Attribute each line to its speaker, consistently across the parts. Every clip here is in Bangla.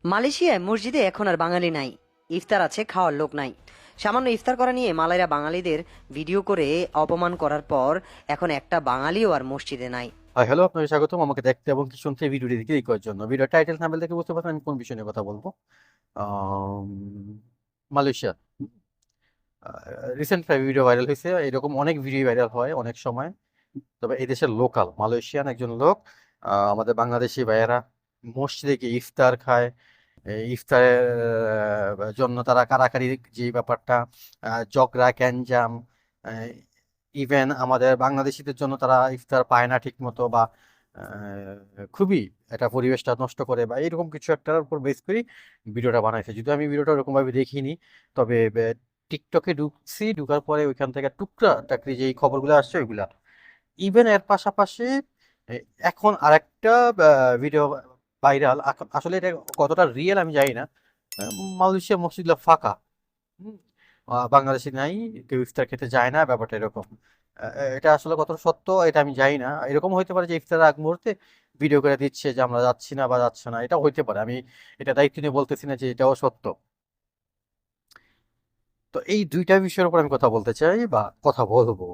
Speaker 1: মালয়েশিয়ায় মসজিদে এখন আর বাঙালি নাই, ইফতার আছে, খাওয়ার লোক নাই। সামান্য ইফতার করা নিয়ে মালাইরা বাঙালিদের ভিডিও করে অপমান করার পর এখন একটা বাঙালিও আর মসজিদে নাই।
Speaker 2: হ্যালো, আপনাকে স্বাগতম আমাকে দেখতে এবং কি শুনতে ভিডিওটি ক্লিক করার জন্য। ভিডিও টাইটেল থাম্বনেল দেখে বুঝতে পারছেন আমি কোন বিষয় নিয়ে কথা বলবো। আম, মালয়েশিয়া রিসেন্ট ভিডিও ভাইরাল হয়েছে, এরকম অনেক ভিডিও ভাইরাল হয় অনেক সময়। তবে এই দেশের লোকাল মালয়েশিয়ান একজন লোক, আমাদের বাংলাদেশি ভাইয়েরা মসজিদে গিয়ে ইফতার খায়। এই ইফতারের জন্য তারা কারাকারি যে ব্যাপারটা, ঝগড়া গ্যাঞ্জাম, ইভেন আমাদের বাংলাদেশিদের জন্য তারা ইফতার পায় না ঠিক মতো, বা খুবই এটা পরিবেশটা নষ্ট করে বা এরকম কিছু একটার উপর বেস করি ভিডিওটা বানাইছে। যদিও আমি ভিডিওটা ওরকম ভাবে দেখিনি, তবে টিকটকে ঢুকছি, ঢুকার পরে ওইখান থেকে টুকরা টাকরি যে খবরগুলো আসছে ওইগুলা। ইভেন এর পাশাপাশি এ, এখন আরেকটা ভিডিও ভাইরাল, আসলে এটা কতটা রিয়েল আমি জানি না। মালয়েশিয়া মসজিদগুলো ফাঁকা। হুম, বাংলাদেশি নাই, কেউ ইফতার খেতে যায় না, ব্যাপারটা এরকম। এটা আসলে কতটা সত্য এটা আমি জানি না। এরকম হইতে পারে যে ইফতারের আগ মুহূর্তে ভিডিও করে দিচ্ছে যে আমরা যাচ্ছি না বা যাচ্ছে না, এটা হইতে পারে। আমি এটা দায়িত্ব নিয়ে বলতেছি না যে এটাও সত্য। তো এই দুইটা বিষয়ের উপর আমি কথা বলতে চাই বা কথা বলবো।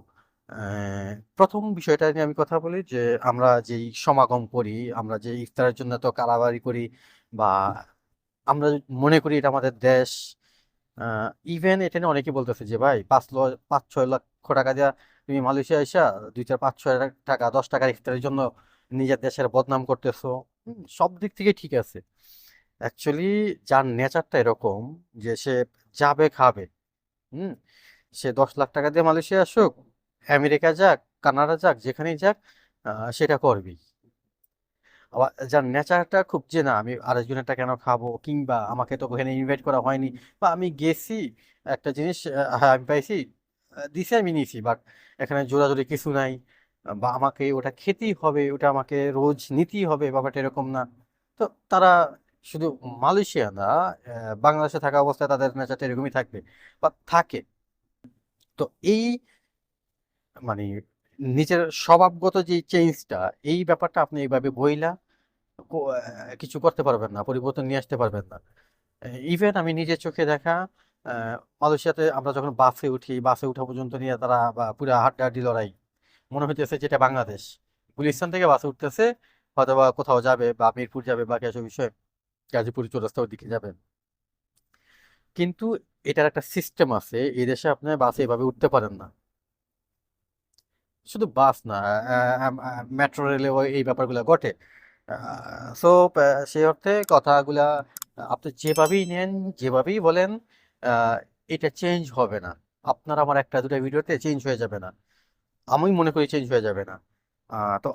Speaker 2: প্রথম বিষয়টা নিয়ে আমি কথা বলি যে আমরা যেই সমাগম করি, আমরা যে ইফতারের জন্য তো কারাবারি করি, বা আমরা মনে করি এটা আমাদের দেশ। ইভেন এটা নিয়ে অনেকে বলতেছে যে ভাই 5-6 লক্ষ টাকা দিয়া তুমি মালয়েশিয়া আইসা 2-4-5-6 টাকা 10 টাকার ইফতারের জন্য নিজের দেশের বদনাম করতেছো। সব দিক থেকে ঠিক আছে। অ্যাকচুয়ালি যার নেচারটা এরকম যে সে যাবে খাবে। হুম, সে 10 লাখ টাকা দিয়ে মালয়েশিয়া আসুক, আমেরিকা যাক, কানাডা যাক, যেখানেই যাক, সেটা করবি। আবার যার নেচারটা খুব যে না আমি আরেকজনেরটা কেন খাবো, কিংবা আমাকে তো ওখানে ইনভাইট করা হয়নি, বা আমি গেছি একটা জিনিস, হ্যাঁ আমি পাইছি, দিছে আমি নিয়েছি, বাট এখানে জোরাজোরি কিছু নাই, বা আমাকে ওটা খেতেই হবে, ওটা আমাকে রোজ নিতেই হবে, ব্যাপারটা এরকম না। তো তারা শুধু মালয়েশিয়া না, বাংলাদেশে থাকা অবস্থায় তাদের নেচারটা এরকমই থাকবে বা থাকে। তো এই মানে নিজের স্বভাবগত যে চেঞ্জটা, এই ব্যাপারটা আপনি এইভাবে বইলা কিছু করতে পারবেন না, পরিবর্তন নিয়ে আসতে পারবেন না। ইভেন আমি নিজের চোখে দেখা, মালয়েশিয়াতে আমরা যখন বাসে উঠি, বাসে উঠা পর্যন্ত নিয়ে তারা বা পুরো হাড্ডাহাড্ডি লড়াই। মনে হইতেছে যেটা বাংলাদেশ, গুলিস্তান থেকে বাসে উঠতেছে, হয়তো বা কোথাও যাবে, বা মিরপুর যাবে, বা কিছু বিষয় গাজীপুর চৌরাস্তা ওই দিকে যাবে। কিন্তু এটার একটা সিস্টেম আছে, এই দেশে আপনি বাসে এভাবে উঠতে পারেন না। শুধু বাস না, মেট্রো রেলেও এই ব্যাপারগুলো ঘটে। সো সেই অর্থে কথাগুলা আপনি যেভাবেই নেন, যেভাবেই বলেন, আহ, এটা চেঞ্জ হবে না। আপনার আমার একটা দুটা ভিডিওতে চেঞ্জ হয়ে যাবে না, আমি মনে করি চেঞ্জ হয়ে যাবে না। তো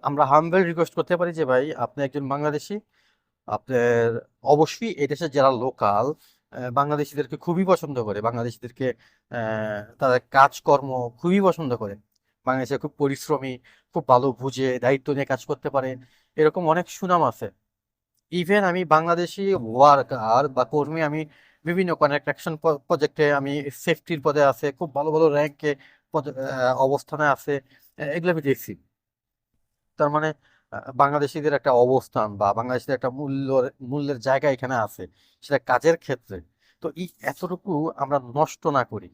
Speaker 2: আমরা হাম্বল রিকোয়েস্ট করতে পারি যে ভাই আপনি একজন বাংলাদেশি, আপনার অবশ্যই এই দেশের যারা লোকাল বাংলাদেশিদেরকে খুবই পছন্দ করে, বাংলাদেশিদেরকে তাদের কাজকর্ম খুবই পছন্দ করে। বাংলাদেশে খুব পরিশ্রমী, খুব ভালো বুঝে দায়িত্ব নিয়ে কাজ করতে পারে, এরকম অনেক সুনাম আছে। ইভেন আমি বাংলাদেশি ওয়ার্কার বা কর্মী, আমি বিভিন্ন কনস্ট্রাকশন প্রজেক্টে আমি সেফটির পদে আছে, খুব ভালো ভালো র্যাঙ্কে অবস্থানে আছে। এগুলো আমি দেখছি। তার মানে বাংলাদেশিদের একটা অবস্থান বা বাংলাদেশিদের একটা মূল্যের জায়গা এখানে আছে, সেটা কাজের ক্ষেত্রে। তো এই এতটুকু আমরা নষ্ট না করি,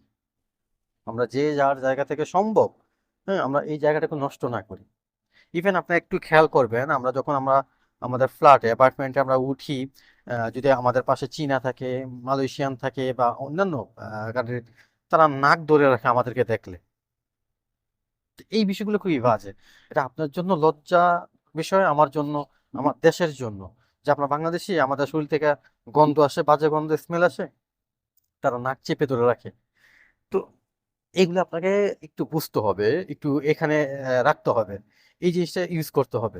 Speaker 2: আমরা যে যার জায়গা থেকে সম্ভব, হ্যাঁ আমরা এই জায়গাটাকে নষ্ট না করি। ইভেন আপনি একটু খেয়াল করবেন, আমরা যখন আমাদের ফ্ল্যাটে অ্যাপার্টমেন্টে আমরা উঠি, যদি আমাদের পাশে চীনা থাকে, মালয়েশিয়ান থাকে, বা অন্যান্য কান্ট্রি, তারা নাক ধরে রাখে আমাদেরকে দেখলে। তো এই বিষয়গুলো খুবই বাজে। এটা আপনার জন্য লজ্জা বিষয়, আমার জন্য, আমার দেশের জন্য, যে আমরা বাংলাদেশি, আমাদের শরীর থেকে গন্ধ আসে, বাজে গন্ধ, স্মেল আসে, তারা নাক চেপে ধরে রাখে। তো এগুলো আপনাকে একটু বুঝতে হবে, একটু এখানে রাখতে হবে, এই জিনিসটা ইউজ করতে হবে।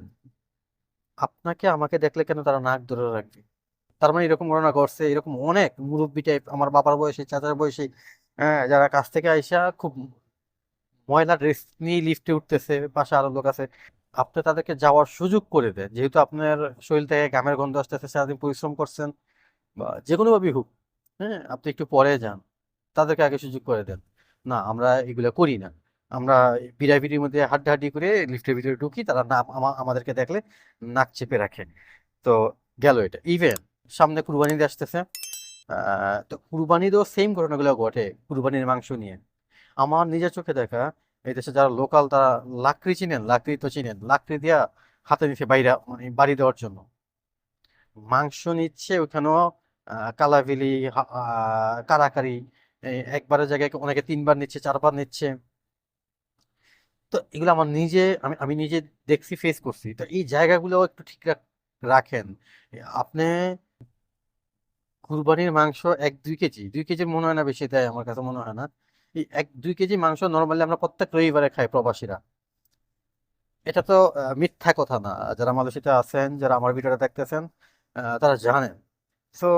Speaker 2: আপনাকে আমাকে দেখলে কেন তারা নাক ধরে রাখবে? তার মানে এরকম ঘটনা ঘটছে, এরকম অনেক মুরব্বি টাইপ, আমার বাবার বয়সী, চাচার বয়সী, যারা কাছ থেকে আইসা খুব ময়লা ড্রেস নিয়ে লিফটে উঠতেছে, পাশে আরো লোক আছে, আপনি তাদেরকে যাওয়ার সুযোগ করে দেন, যেহেতু আপনার শরীর থেকে ঘামের গন্ধ আসতেছে, সারাদিন পরিশ্রম করছেন, বা যে কোনো ভাবেই হোক, হ্যাঁ আপনি একটু পরে যান, তাদেরকে আগে সুযোগ করে দেন। না, আমরা এগুলা করি না। আমরা বিড়াবিড়ির মধ্যে হাড্ডাহাড্ডি করে লিফটের ভিতরে ঢুকি, তারা না আমাদেরকে দেখলে নাক চেপে রাখে। তো গেল এটা। ইভেন সামনে কুরবানি ঈদ আসতেছে। তো কুরবানিতেও সেম ঘটনাগুলো ঘটে কুরবানির মাংস নিয়ে। আমার নিজের চোখে দেখা, এই দেশে যারা লোকাল তারা লাকড়ি চিনেন, লাকড়ি তো চিনেন, লাকড়ি দিয়া হাতে নিচে বাইরা মানে বাড়ি দেওয়ার জন্য মাংস নিচ্ছে ওখানেও। কালাভিলি, কারাকারি, একবারের জায়গায় অনেকে 3 বার নিচ্ছে, 4 বার নিচ্ছে। তো এগুলো আমার নিজে, আমি নিজে দেখছি, ফেস করছি। তো এই জায়গাগুলো একটু ঠিক রাখেন আপনি। কুরবানির মাংস 1-2 কেজি, 2 কেজির মনে হয় না বেশি দেয়, আমার কাছে মনে হয় না। এই 1-2 কেজি মাংস নর্মালি আমরা প্রত্যেক রবিবারে খাই প্রবাসীরা। এটা তো মিথ্যা কথা না। যারা মালয়েশিয়াতে আছেন, যারা আমার ভিডিওটা দেখতেছেন, তারা জানেন। তো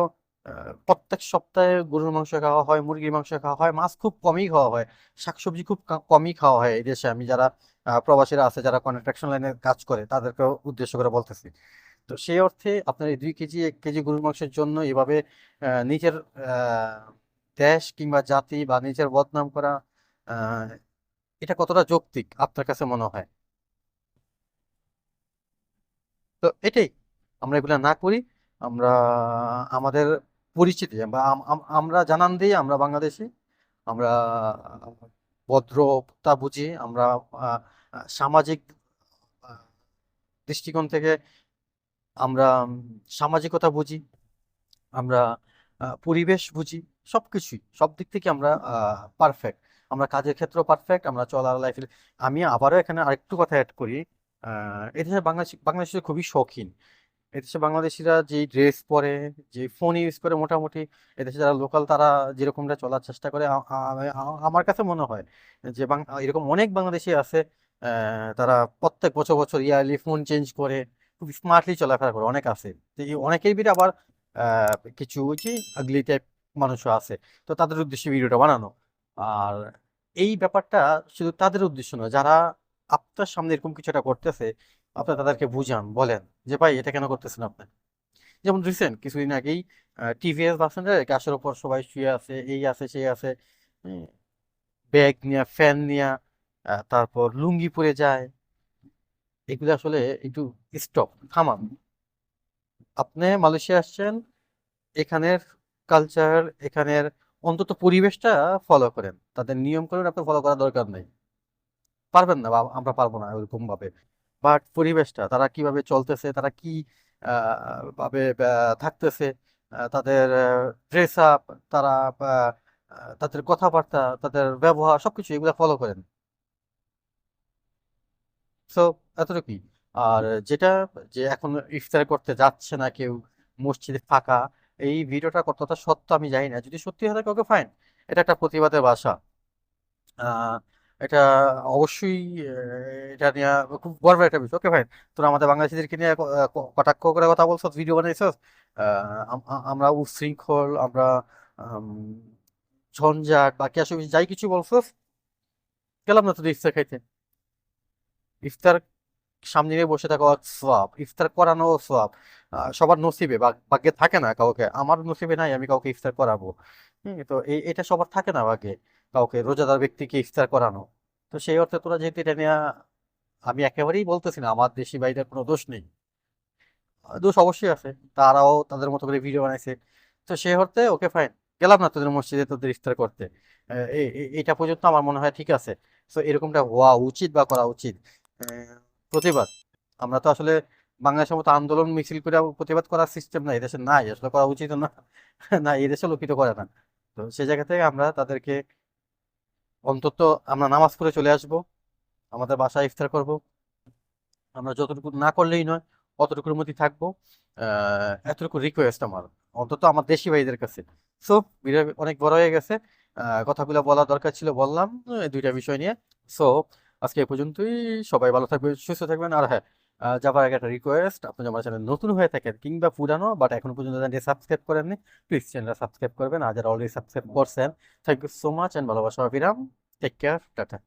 Speaker 2: প্রত্যেক সপ্তাহে গরুর মাংস খাওয়া হয়, মুরগির মাংস খাওয়া হয়, মাছ খুব কমই খাওয়া হয়, শাকসবজি খুব কমই খাওয়া হয় এই দেশে। আমি যারা প্রবাসীরা আছে, যারা কনস্ট্রাকশন লাইনে কাজ করে, তাদেরকে উদ্দেশ্য করে বলতেছি। তো সেই অর্থে আপনার এই 2 কেজি 1 কেজি গরুর মাংসের জন্য এভাবে নিজের আহ, দেশ কিংবা জাতি বা নিজের বদনাম করা, আহ, এটা কতটা যৌক্তিক আপনার কাছে মনে হয়? তো এটাই, আমরা এগুলা না করি। আমরা আমাদের পরিচিতি বা আমরা জানান দিই আমরা বাংলাদেশি। আমরা ভদ্রতা বুঝি, আমরা সামাজিক আহ, দৃষ্টিকোণ থেকে আমরা সামাজিকতা বুঝি, আমরা পরিবেশ বুঝি, সবকিছুই সব দিক থেকে আমরা পারফেক্ট। আমরা কাজের ক্ষেত্রেও পারফেক্ট, আমরা চলার লাইফে। আমি আবারও এখানে আরেকটু কথা অ্যাড করি। এদেশে বাংলাদেশিরা খুবই শৌখিন। এদেশে বাংলাদেশিরা যেই ড্রেস পরে, যে ফোন ইউজ করে, মোটামুটি এদেশে যারা লোকাল তারা যেরকমটা চলার চেষ্টা করে, আমার কাছে মনে হয় যে এরকম অনেক বাংলাদেশি আছে। তারা প্রত্যেক বছর বছর ইয়ারলি ফোন চেঞ্জ করে, খুব স্মার্টলি চলাফেরা করে, অনেক আছে। তো এই অনেকের ভিতরে আবার কিছু ওই যে আগলি টাইপ মানুষও আছে। তো তাদের উদ্দেশ্যে ভিডিওটা বানানো। আর এই ব্যাপারটা শুধু তাদের উদ্দেশ্য নয়, যারা আপনার সামনে এরকম কিছু একটা করতেছে, আপনি তাদেরকে বুঝান, বলেন যে ভাই এটা কেন করতেছেন আপনি। যেমন রিসেন্ট কিছুদিন আগেই টিভিএস বাসের গ্যাসের উপর সবাই শুয়ে আছে, এই আছে সেই আছে, ব্যাগ নিয়ে, ফ্যান নিয়ে, তারপর লুঙ্গি পরে যায়। এগুলো আসলে একটু স্টপ, থামান। আপনি মালয়েশিয়া আসছেন, এখানের কালচার, এখানের অন্তত পরিবেশটা ফলো করেন, তাদের নিয়ম কানুন আপনার ফলো করার দরকার নেই। পারবেন না বা আমরা পারবো না ওইরকম ভাবে। বাট পরিবেশটা, তারা কিভাবে চলতেছে, তারা কি ভাবে থাকতেছে, তাদের ড্রেস আপ, তারা তাদের কথাবার্তা, তাদের ব্যবহার, সবকিছু এগুলো ফলো করেন। সো এতটুকুই। আর যেটা, যে এখন ইফতার করতে যাচ্ছে না কেউ, মসজিদে ফাঁকা, এই ভিডিওটা কতটা সত্য আমি জানি না। যদি সত্যি হয় থাকে, ওকে ফাইন, এটা একটা প্রতিবাদের ভাষা। আহ, এটা অবশ্যই এটা নিয়ে খুব গর্বের একটা বিষয়। ওকে ফাইন, তোরা আমাদের বাংলাদেশিদেরকে নিয়ে কটাক্ষ করে কথা বলছো, ভিডিও বানাইছস। আমরা উচ্ছৃঙ্খল, আমরা আম, ঝঞ্ঝাট বা কি আসলে যাই কিছু বলছস, গেলাম না তোদের ইফতার খাইতে। ইফতার সামনে নিয়ে বসে থাকা সোয়াব, ইফতার করানো সোয়াব। সবার নসিবে বা ভাগ্যে থাকে না কাউকে। আমার নসিবে নাই আমি কাউকে ইফতার করাবো। তো এটা সবার থাকে না ভাগ্যে, কাউকে রোজাদার ব্যক্তিকে ইফতার করানো। তো সেই অর্থে তোরা যেহেতু এটা নিয়ে, আমি একেবারেই বলতেছি না আমার দেশি ভাইদের কোনো দোষ নেই, দোষ অবশ্যই আছে, তারাও তাদের মতো করে ভিডিও বানাইছে। তো সেই অর্থে ওকে ফাইন, গেলাম না তোদের মসজিদে তোদের ইফতার করতে। এটা পর্যন্ত আমার মনে হয় ঠিক আছে। তো এরকমটা হওয়া উচিত বা করা উচিত। প্রতিবাদ, আমরা তো আসলে বাংলাদেশের মতো আন্দোলন মিছিল করে প্রতিবাদ করার সিস্টেম না এদেশে, নাই আসলে, করা উচিত না। না, এদেশে লোকিত করে না। তো সেই জায়গা থেকে আমরা তাদেরকে অন্তত, আমরা নামাজ পড়ে চলে আসব, আমাদের বাসায় ইফতার করব। আমরা যতটুকু না করলেই নয়, অতটুকুর মধ্যে থাকবো। এতটুকু রিকোয়েস্ট আমার, অন্তত আমার দেশি ভাইদের কাছে। সো ভিডিও অনেক বড় হয়ে গেছে, কথাগুলো বলা দরকার ছিল, বললাম এই দুইটা বিষয় নিয়ে। সো আজকে এই পর্যন্তই। সবাই ভালো থাকবেন, সুস্থ থাকবেন। আর হ্যাঁ, যাবার আগে একটা রিকোয়েস্ট, আপনি যদি আমার চ্যানেল নতুন হয়ে থাকেন কিংবা পুরানো বাট এখন পর্যন্ত চ্যানেলটি সাবস্ক্রাইব করেননি, প্লিজ চ্যানেলটা সাবস্ক্রাইব করবেন। আর যারা অলরেডি সাবস্ক্রাইব করছেন, thank you so much and ভালোবাসা, বিরাম। Take care, tata.